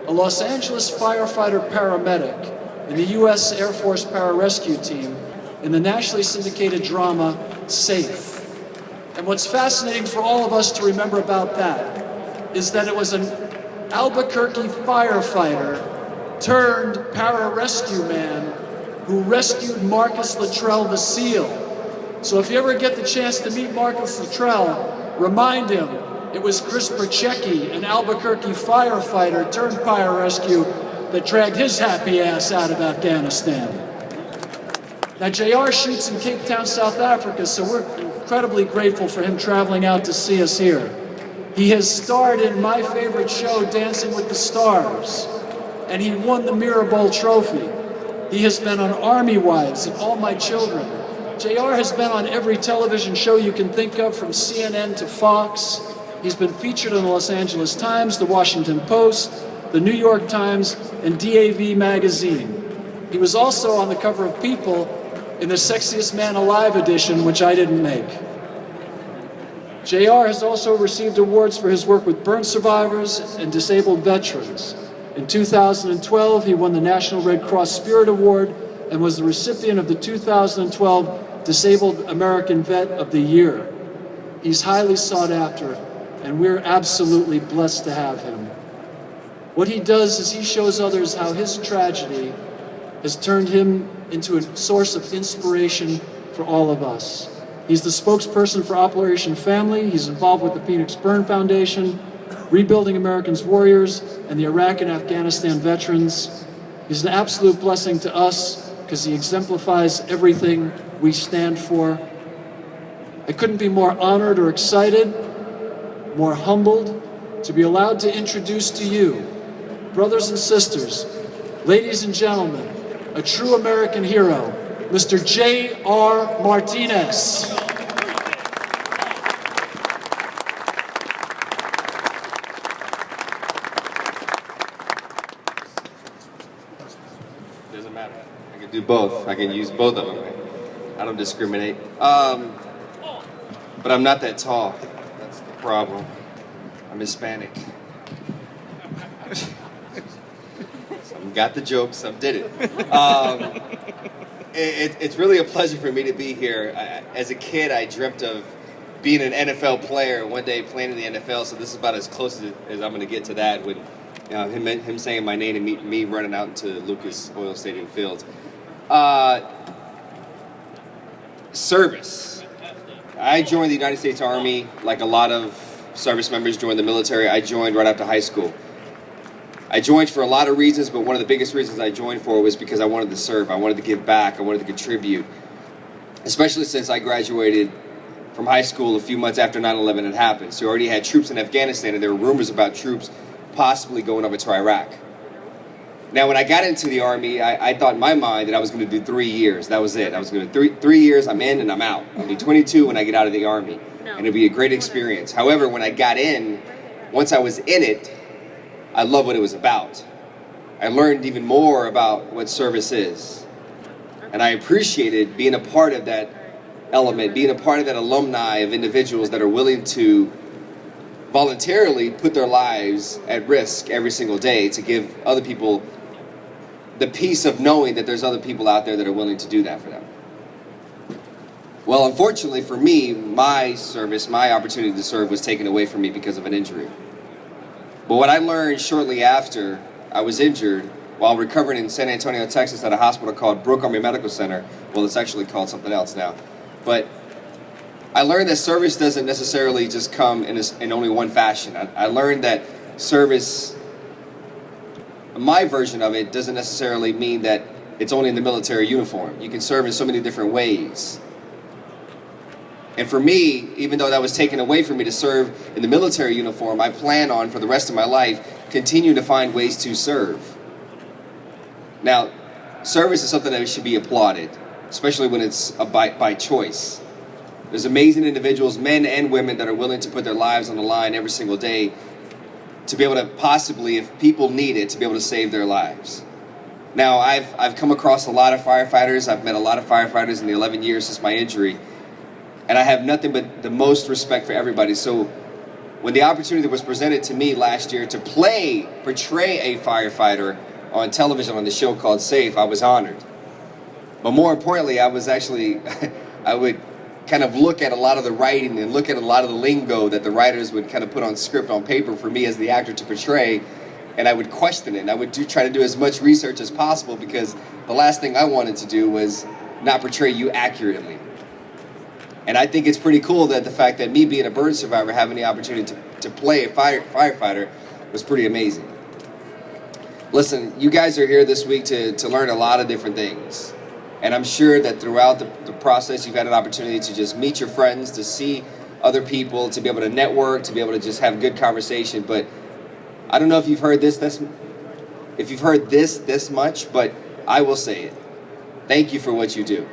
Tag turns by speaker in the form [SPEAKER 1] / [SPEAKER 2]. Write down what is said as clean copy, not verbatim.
[SPEAKER 1] a Los Angeles firefighter paramedic in the U.S. Air Force Pararescue Team in the nationally syndicated drama, Safe. And what's fascinating for all of us to remember about that is that it was an Albuquerque firefighter turned pararescue man who rescued Marcus Luttrell the SEAL. So if you ever get the chance to meet Marcus Luttrell, remind him it was Chris Perchecki, an Albuquerque firefighter turned pararescue, that dragged his happy ass out of Afghanistan. Now JR shoots in Cape Town, South Africa, so we're incredibly grateful for him traveling out to see us here. He has starred in my favorite show, Dancing with the Stars, and he won the Mirabole Trophy. He has been on Army Wives and All My Children. JR has been on every television show you can think of, from CNN to Fox. He's been featured in the Los Angeles Times, the Washington Post, the New York Times, and DAV magazine. He was also on the cover of People in the Sexiest Man Alive edition, which I didn't make. JR has also received awards for his work with burn survivors and disabled veterans. In 2012, he won the National Red Cross Spirit Award and was the recipient of the 2012 Disabled American Vet of the Year. He's highly sought after, and we're absolutely blessed to have him. What he does is he shows others how his tragedy has turned him into a source of inspiration for all of us. He's the spokesperson for Operation Family. He's involved with the Phoenix Burn Foundation, Rebuilding America's Warriors, and the Iraq and Afghanistan veterans. He's an absolute blessing to us because he exemplifies everything we stand for. I couldn't be more honored or excited, more humbled to be allowed to introduce to you, brothers and sisters, ladies and gentlemen, a true American hero, Mr. J.R. Martinez.
[SPEAKER 2] Doesn't matter. I can do both. I can use both of them. I don't discriminate. But I'm not that tall. That's the problem. I'm Hispanic. Some got the joke, some didn't. It's really a pleasure for me to be here. As a kid, I dreamt of being an NFL player, one day playing in the NFL, so this is about as close as I'm going to get to that with him saying my name and me running out into Lucas Oil Stadium Field. Service. I joined the United States Army like a lot of service members joined the military. I joined right after high school. I joined for a lot of reasons, but one of the biggest reasons I joined for was because I wanted to serve. I wanted to give back. I wanted to contribute, especially since I graduated from high school a few months after 9/11 had happened. So we already had troops in Afghanistan, and there were rumors about troops possibly going over to Iraq. Now, when I got into the Army, I thought in my mind that I was going to do 3 years. That was it. I was going to do 3 years, I'm in and I'm out. I'll be 22 when I get out of the Army, and it'll be a great experience. However, when I got in, once I was in it, I love what it was about. I learned even more about what service is. And I appreciated being a part of that element, being a part of that alumni of individuals that are willing to voluntarily put their lives at risk every single day to give other people the peace of knowing that there's other people out there that are willing to do that for them. Well, unfortunately for me, my service, my opportunity to serve was taken away from me because of an injury. But what I learned shortly after I was injured, while recovering in San Antonio, Texas at a hospital called Brooke Army Medical Center, well, it's actually called something else now, but I learned that service doesn't necessarily just come in only one fashion. I learned that service, my version of it, doesn't necessarily mean that it's only in the military uniform. You can serve in so many different ways. And for me, even though that was taken away from me to serve in the military uniform, I plan on, for the rest of my life, continue to find ways to serve. Now, service is something that should be applauded, especially when it's by choice. There's amazing individuals, men and women, that are willing to put their lives on the line every single day to be able to possibly, if people need it, to be able to save their lives. Now, I've come across a lot of firefighters. I've met a lot of firefighters in the 11 years since my injury. And I have nothing but the most respect for everybody. So When the opportunity was presented to me last year to portray a firefighter on television on the show called Safe, I was honored. But more importantly, I would kind of look at a lot of the writing and look at a lot of the lingo that the writers would kind of put on script on paper for me as the actor to portray, and I would question it. And I would try to do as much research as possible, because the last thing I wanted to do was not portray you accurately. And I think it's pretty cool that the fact that me being a burn survivor, having the opportunity to play a firefighter was pretty amazing. Listen, you guys are here this week to learn a lot of different things. And I'm sure that throughout the process, you've had an opportunity to just meet your friends, to see other people, to be able to network, to be able to just have good conversation. But I don't know if you've heard this much, but I will say it. Thank you for what you do.